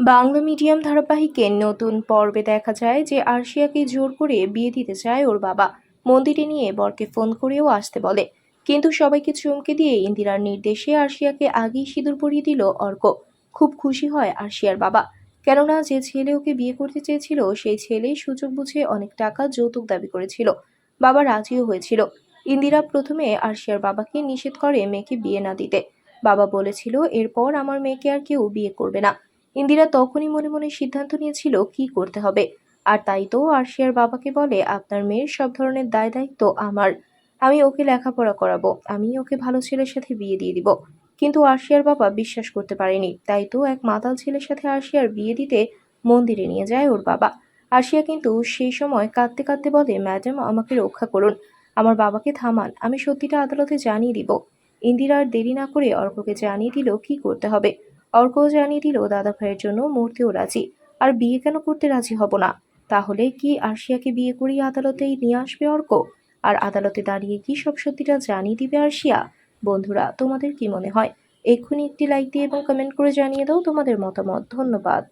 Bangla medium ধারাবাহিকের নতুন পর্বে দেখা যায় যে আরশিয়াকে জোর করে বিয়ে দিতে চায় ওর বাবা। মন্দিরে নিয়ে বরকে ফোন করেও আসতে বলে, কিন্তু সবাইকে চমকে দিয়ে ইন্দিরার নির্দেশে আরশিয়াকে আগেই সিঁদুর পরিয়ে দিল অর্ক। খুব খুশি হয় আরশিয়ার বাবা, কেননা যে ছেলে ওকে বিয়ে করতে চেয়েছিল সেই ছেলে সুযোগ বুঝে অনেক টাকা যৌতুক দাবি করেছিল। বাবা রাজিও হয়েছিল। ইন্দিরা প্রথমে আরশিয়ার বাবাকে নিষেধ করে মেয়েকে বিয়ে না দিতে। বাবা বলেছিল এরপর আমার মেয়েকে আর কেউ বিয়ে করবে না। ইন্দিরা তখনই মনে মনে সিদ্ধান্ত নিয়েছিল কি করতে হবে। আর তাই তো আরশিয়ার বাবাকে বলে, আপনার মেয়ের সব ধরনের দায় দায়িত্ব আমার। আমি ওকে লেখাপড়া করাবো, আমি ওকে ভালো ছেলের সাথে বিয়ে দিয়ে দিব। কিন্তু আরশিয়ার বাবা বিশ্বাস করতে পারেনি, তাই তো এক মাতাল ছেলের সাথে আরশিয়ার বিয়ে দিতে মন্দিরে নিয়ে যায় ওর বাবা। আরশিয়া কিন্তু সেই সময় কাঁদতে কাঁদতে বলে, ম্যাডাম আমাকে রক্ষা করুন, আমার বাবাকে থামান, আমি সত্যিটা আদালতে জানিয়ে দিব। ইন্দিরা আর দেরি না করে অর্ককে জানিয়ে দিল কি করতে হবে। অর্কও জানিয়ে দিল দাদা ভাইয়ের জন্য মরতেও রাজি। আর বিয়ে কেন করতে রাজি হব না? তাহলে কি আরশিয়াকে বিয়ে করিয়ে আদালতেই নিয়ে আসবে অর্ক? আর আদালতে দাঁড়িয়ে কি সব সত্যিটা জানিয়ে দিবে আরশিয়া? বন্ধুরা, তোমাদের কি মনে হয়? এক্ষুনি একটি লাইক দিয়ে এবং কমেন্ট করে জানিয়ে দাও তোমাদের মতামত। ধন্যবাদ।